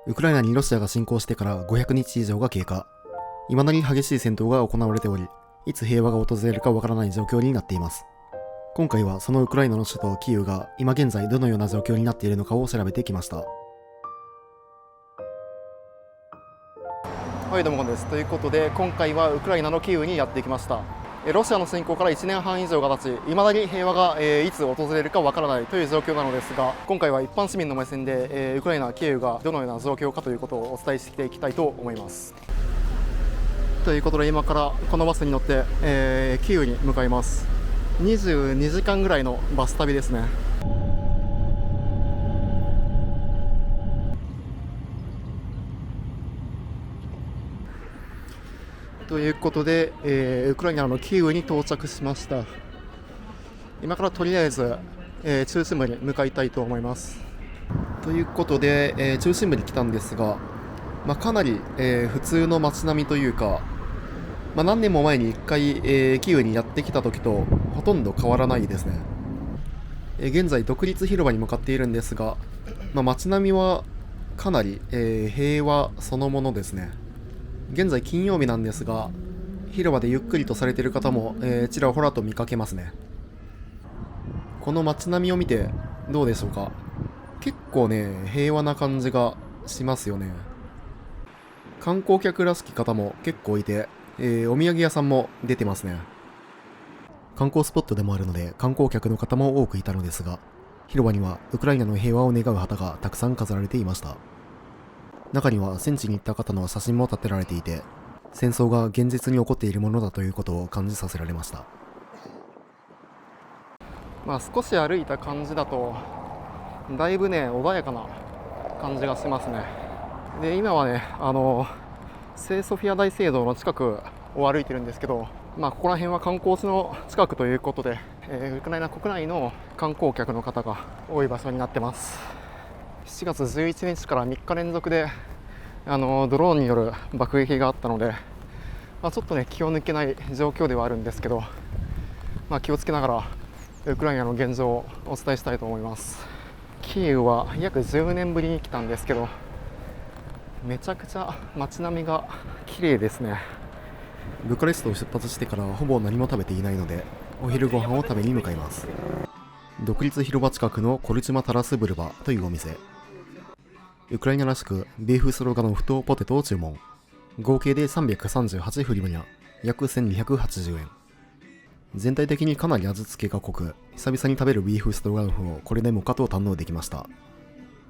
ウクライナにロシアが侵攻してから500日以上が経過。未だに激しい戦闘が行われており、いつ平和が訪れるかわからない状況になっています。今回はそのウクライナの首都キーウが今現在どのような状況になっているのかを調べてきました。はい、どうもこんです。ということで、今回はウクライナのキーウにやってきました。ロシアの侵攻から1年半以上が経ち、未だに平和がいつ訪れるかわからないという状況なのですが、今回は一般市民の目線でウクライナ・キーウがどのような状況かということをお伝えしていきたいと思います。ということで、今からこのバスに乗って、キーウに向かいます。22時間ぐらいのバス旅ですね。ということで、ウクライナのキーウに到着しました。今からとりあえず、中心部に向かいたいと思います。ということで、中心部に来たんですが、かなり、普通の街並みというか、何年も前に1回、キーウにやってきた時とほとんど変わらないですね。現在独立広場に向かっているんですが、街並みはかなり、平和そのものですね。現在金曜日なんですが、広場でゆっくりとされている方も、ちらほらと見かけますね。この街並みを見てどうでしょうか。結構ね、平和な感じがしますよね。観光客らしき方も結構いて、お土産屋さんも出てますね。観光スポットでもあるので観光客の方も多くいたのですが、広場にはウクライナの平和を願う旗がたくさん飾られていました。中には戦地に行った方の写真も立てられていて、戦争が現実に起こっているものだということを感じさせられました。少し歩いた感じだとだいぶね、穏やかな感じがしますね。で、今はね、聖ソフィア大聖堂の近くを歩いてるんですけど、ここら辺は観光地の近くということで、ウクライナ国内の観光客の方が多い場所になってます。7月11日から3日連続でドローンによる爆撃があったので、ちょっとね、気を抜けない状況ではあるんですけど、気をつけながらウクライナの現状をお伝えしたいと思います。キーウは約10年ぶりに来たんですけど、めちゃくちゃ街並みが綺麗ですね。ブカレストを出発してからほぼ何も食べていないので、お昼ご飯を食べに向かいます。独立広場近くのコルチュマ・タラスブルバというお店。ウクライナらしくビーフストロガノフとポテトを注文。合計で338フリムニャ、約1280円。全体的にかなり味付けが濃く、久々に食べるビーフストロガノフをこれでもかと堪能できました。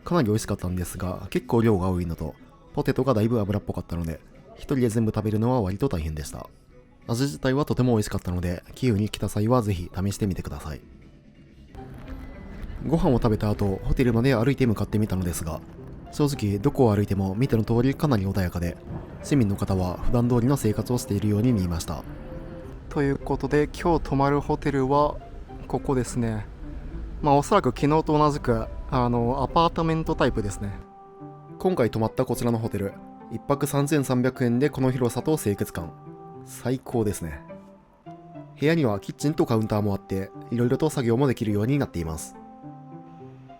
かなり美味しかったんですが、結構量が多いのと、ポテトがだいぶ油っぽかったので、一人で全部食べるのは割と大変でした。味自体はとても美味しかったので、キーウに来た際はぜひ試してみてください。ご飯を食べた後、ホテルまで歩いて向かってみたのですが、正直どこを歩いても見ての通りかなり穏やかで、市民の方は普段通りの生活をしているように見えました。ということで、今日泊まるホテルはここですね。おそらく昨日と同じくアパートメントタイプですね。今回泊まったこちらのホテル、1泊3300円でこの広さと清潔感、最高ですね。部屋にはキッチンとカウンターもあって、いろいろと作業もできるようになっています。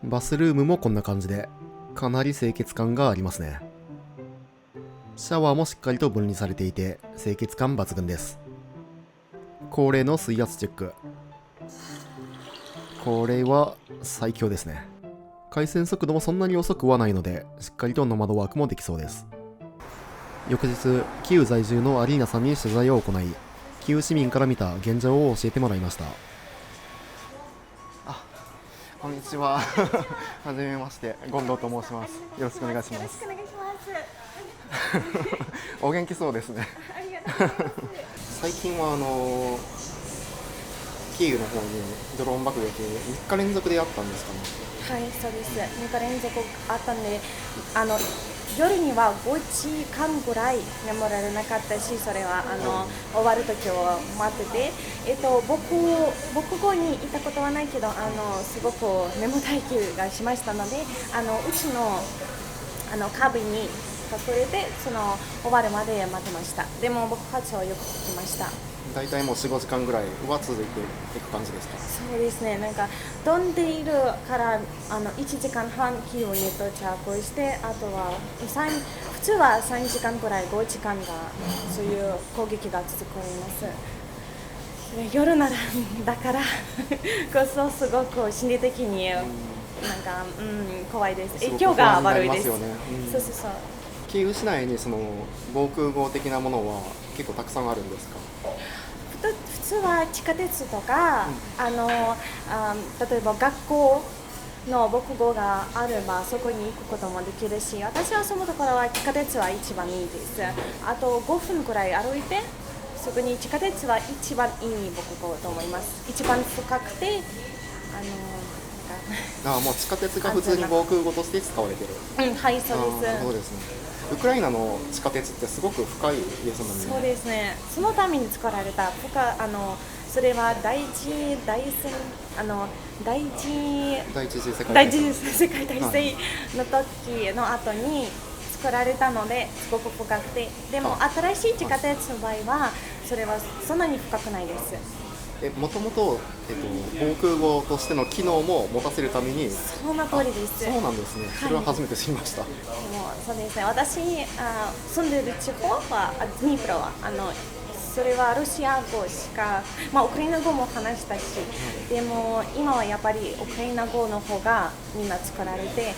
バスルームもこんな感じで、かなり清潔感がありますね。シャワーもしっかりと分離されていて、清潔感抜群です。恒例の水圧チェック。これは最強ですね。回線速度もそんなに遅くはないので、しっかりとノマドワークもできそうです。翌日、キーウ在住のアリーナさんに取材を行い、キーウ市民から見た現状を教えてもらいました。こんにちは。はじめまして、権藤と申します。よろしくお願いします。よろしくお願いします。お元気そうですね。ありがとうございます。最近はキーウの方にドローン爆撃3日連続であったんですかね。はい、そうです。3日連続あったんで、夜には5時間ぐらい眠られなかったし、それは終わる時を待ってて、僕校に行ったことはないけど、すごく眠たい気がしましたので、うちの壁に隠れて、終わるまで待ってました。でも爆発はよく聞きました。大体もう4、5時間ぐらいは続いていく感じですか？そうですね、なんか飛んでいるから1時間半キーウに到着して、あとは普通は3時間くらい、5時間がそういう攻撃が続くます。夜ならだからこそすごく心理的になんか、怖いです。影響が悪いです。よね。そうそうそう。キーウ市内にその防空壕的なものは結構たくさんあるんですか？普通は地下鉄とか、例えば学校の防空壕があればそこに行くこともできるし、私はそのところは地下鉄は一番いいです。あと5分くらい歩いて、そこに地下鉄は一番いい防空壕と思います。一番深くて、もう地下鉄が普通に防空壕として使われてる。はい、そうです。そうですね。ウクライナの地下鉄ってすごく深いですもんね。そうですね。そのために作られたそれは第一次世界大戦の時の後に作られたので、すごく深くて、でも新しい地下鉄の場合はそれはそんなに深くないです。もともと防空壕としての機能も持たせるために。その通りです。そうなんですね。それは初めて知りました。そうですね。私住んでいる地方はドニプロはそれはロシア語しか、ウクライナ語も話したし、でも今はやっぱりウクライナ語の方がみんな作られて、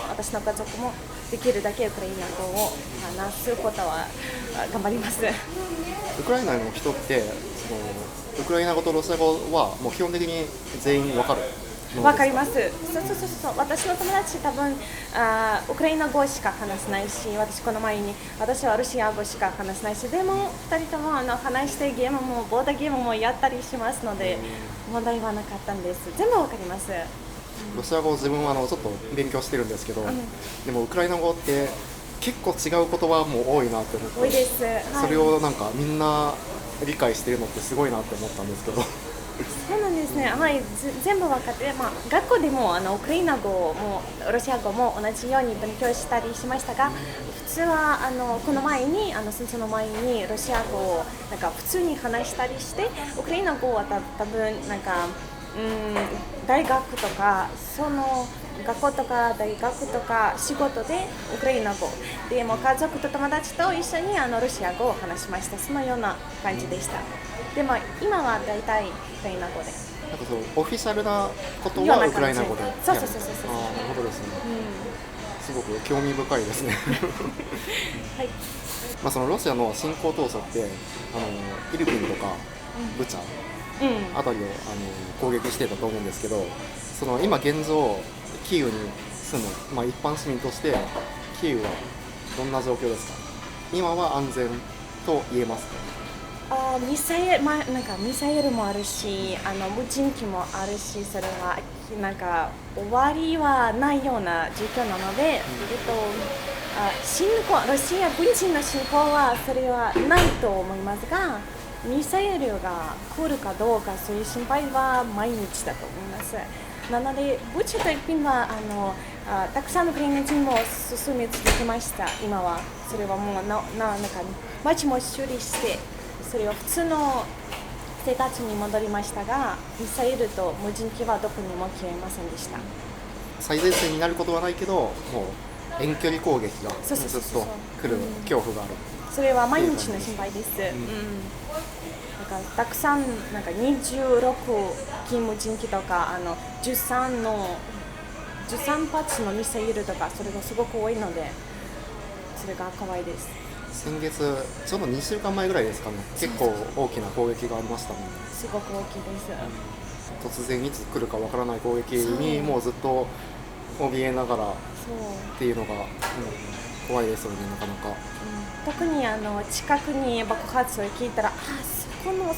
私の家族もできるだけウクライナ語を話すことは頑張ります。ウクライナの人ってウクライナ語とロシア語はもう基本的に全員わかる？わかります。そう。私の友達多分ウクライナ語しか話せないし、この前に私はロシア語しか話せないし、でも2人とも話してゲームもボードゲームもやったりしますので、問題はなかったんです。全部わかります。ロシア語自分はちょっと勉強してるんですけど、でもウクライナ語って結構違う言葉も多いなって思って。多いです。はい、それをなんかみんな理解してるのってすごいなって思ったんですけど。そうなんですね。はい、全部分かって、学校でもウクライナ語もロシア語も同じように勉強したりしましたが、普通はこの前に戦争の前にロシア語をなんか普通に話したりして、ウクライナ語は多分なんか大学とかその学校とか大学とか仕事でウクライナ語でも家族と友達と一緒にロシア語を話しました。そのような感じでした。でも今は大体ウクライナ語で。なんかオフィシャルなことはウクライナ語で。そう。なるほどですね。すごく興味深いですね。はい。そのロシアの侵攻当初ってイルピンとかブチャあたりを攻撃してたと思うんですけど、その今現状キーウに住む、一般市民としてキーウはどんな状況ですか？今は安全と言えますか？ミサイルもあるし、無人機もあるし、それはなんか終わりはないような状況なので、ロシア軍人の侵攻はそれはないと思いますが、ミサイルが来るかどうかそういう心配は毎日だと思います。なのでブチャとイルピンはたくさんのウクライナ人も進み続けました。今はそれはもうなんか街も修理して、それは普通の生活に戻りましたが、ミサイルと無人機はどこにも消えませんでした。最前線になることはないけど、もう遠距離攻撃がずっと来る恐怖がある。それは毎日の心配です。なんかたくさんなんか26機無人機とか13発のミサイルとか、それがすごく多いので、それが怖いです。先月ちょうど2週間前ぐらいですかね、結構大きな攻撃がありましたもんね。すごく大きいです。突然いつ来るかわからない攻撃にもうずっと怯えながらっていうのが、怖いですよね、なかなか。特に近くに爆発を聞いたら、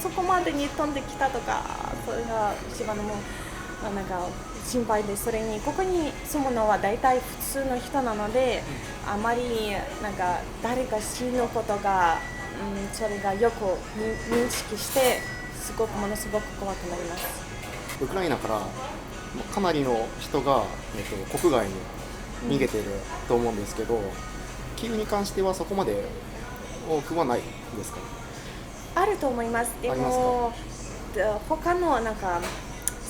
そこまでに飛んできたとか、それが一番のなんか心配です。それにここに住むのは大体普通の人なので、あまりなんか誰か死ぬことが、それがよく認識してものすごく怖くなります。ウクライナからかなりの人が、国外に逃げていると思うんですけど、キーウに関してはそこまで多くはないですか？あると思います。でも他のなんか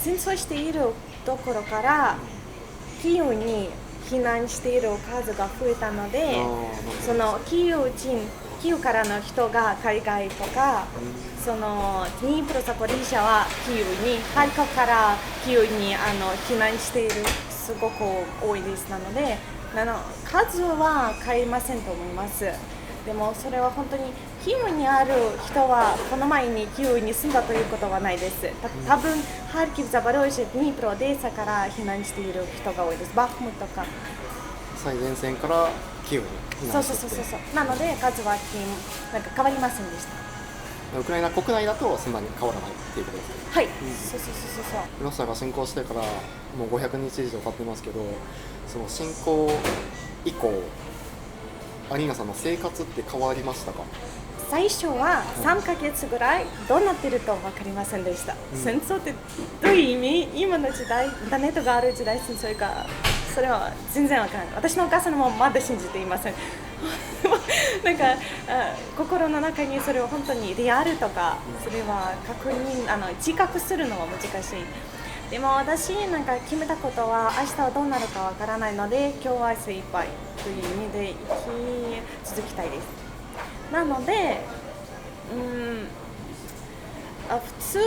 戦争しているところからキーウに避難している数が増えたので、そのキーウからの人が海外とか、そのデニプロザポリージャはキーウに、ハルコフからキーウに避難しているすごく多いです。なので数は変えませんと思います。でもそれは本当にキーウにある人はこの前にキーウに住んだということはないです。多分ハルキウ、ザバロージェ、デニプロ、オデーサから避難している人が多いです。バフムとか最前線からキーウに避難してきて、そうなので数はなんか変わりませんでした。ウクライナ国内だとそんなに変わらないっていうことですか？はい、そうロシアが侵攻してからもう500日以上経ってますけど、その侵攻以降アリーナさんの生活って変わりましたか？最初は3ヶ月ぐらいどうなってると分かりませんでした。戦争ってどういう意味？今の時代、インターネットがある時代、戦争がそれは全然分からない。私のお母さんもまだ信じていません。なんか心の中にそれを本当にリアルとか、それは確認自覚するのは難しい。でも私なんか決めたことは明日はどうなるかわからないので、今日は精一杯という意味で生き続きたいです。なので、普通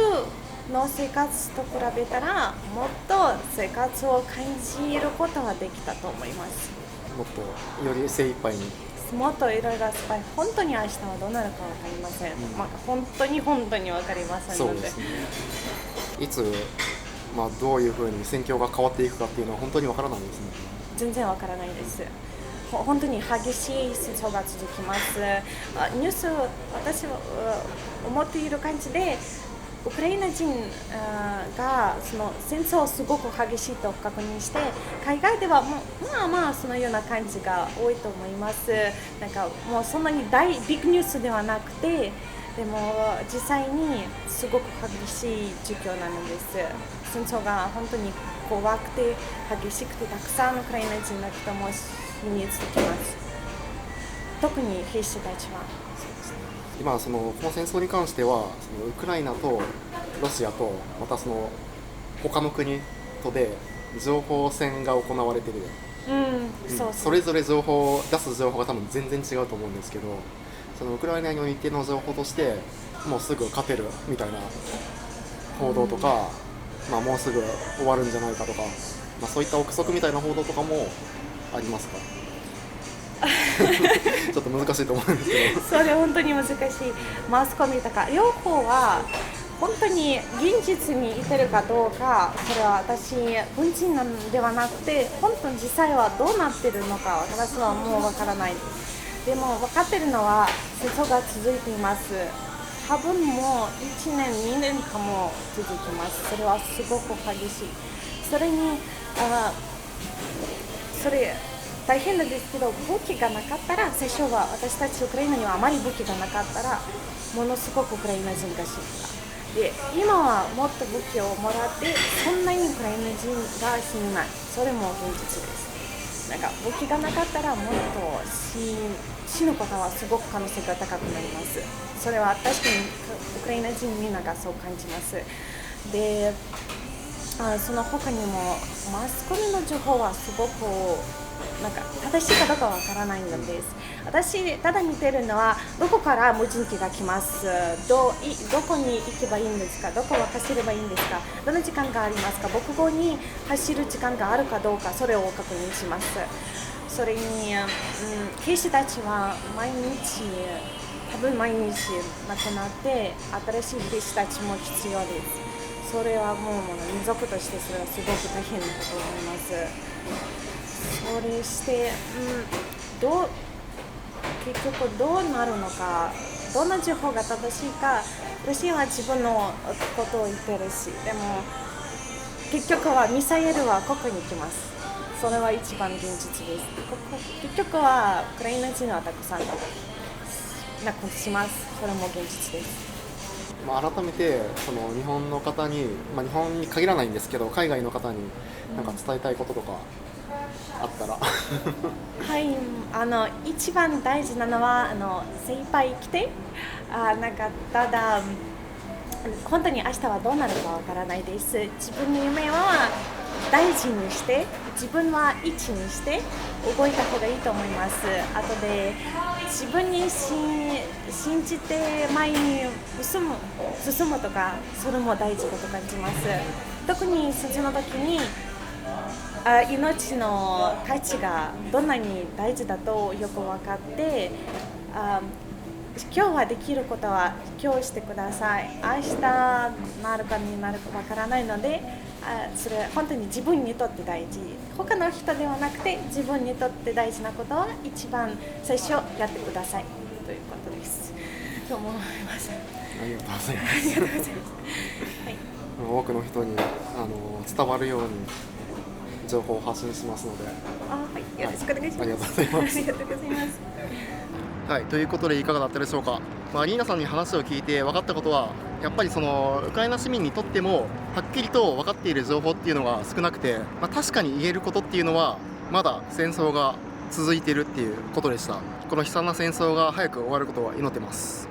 の生活と比べたらもっと生活を感じることができたと思います。もっとより精一杯に、もっといろいろ本当に明日はどうなるかわかりません。本当に分かりませんので。そうですね。いつどういうふうに戦況が変わっていくかっていうのは本当にわからないですね。全然わからないです。本当に激しい戦争が続きます。ニュース、私は思っている感じで、ウクライナ人がその戦争をすごく激しいと確認して、海外ではそのような感じが多いと思います。なんかもうそんなにビッグニュースではなくて、でも実際にすごく激しい状況なのです。戦争が本当に怖くて激しくて、たくさんウクライナ人の人も死に続きます。特に兵士たちは。今この戦争に関してはそのウクライナとロシアとまたその他の国とで情報戦が行われている、それぞれ出す情報が多分全然違うと思うんですけど、そのウクライナにおいての情報としてもうすぐ勝てるみたいな報道とか、もうすぐ終わるんじゃないかとか、そういった憶測みたいな報道とかもありますか？ちょっと難しいと思うんですけど。それ本当に難しい。マスコミとか両方は本当に現実にいてるかどうか、それは私文人なんではなくて、本当に実際はどうなってるのか私はもうわからない。でも分かってるのは戦争が続いています。多分もう1年2年かも続きます。それはすごく激しい。それにそれ大変なんですけど、武器がなかったら、最初は私たちウクライナにはあまり武器がなかったらものすごくウクライナ人が死んだ。で今はもっと武器をもらってそんなにウクライナ人が死ぬない。それも現実です。なんか武器がなかったらもっと死ぬことはすごく可能性が高くなります。それは確かにウクライナ人みんながそう感じます。でその他にもマスコミの情報はすごくなんか正しいかどうかわからないのです。私ただ見てるのはどこから無人機が来ます、どこに行けばいいんですか、どこを走ればいいんですか、どの時間がありますか、母国語に走る時間があるかどうか、それを確認します。それに、兵士たちは多分毎日亡くなって新しい兵士たちも必要です。それはもう民族としてそれはすごく大変だと思います。それして、結局どうなるのか、どんな情報が正しいか、私は自分のことを言ってるし、でも結局はミサイルはここに来ます。それは一番現実です。結局はウクライナ人はたくさん亡くします。それも現実です。改めてその日本の方に、日本に限らないんですけど海外の方に何か伝えたいこととかあったらはい、一番大事なのは精一杯生きて、なんかただ本当に明日はどうなるかわからないです。自分の夢は大事にして、自分は一にして動いた方がいいと思います。あとで自分に信じて前に進むとか、それも大事だと感じます。特にその時に命の価値がどんなに大事だとよく分かって、今日はできることは今日してください。明日なるかになるかわからないので、それは本当に自分にとって大事。他の人ではなくて自分にとって大事なことは一番最初やってくださいということです。と思います。ありがとうございまありがとうございます。はい。多くの人に伝わるように情報を発信しますので、はい、よろしくお願いします。ありがとうございます。ありがとうございます。はい、ということでいかがだったでしょうか。リーナさんに話を聞いて分かったことは、やっぱりそのウクライナ市民にとってもはっきりと分かっている情報っていうのが少なくて、確かに言えることっていうのはまだ戦争が続いているっていうことでした。この悲惨な戦争が早く終わることは祈ってます。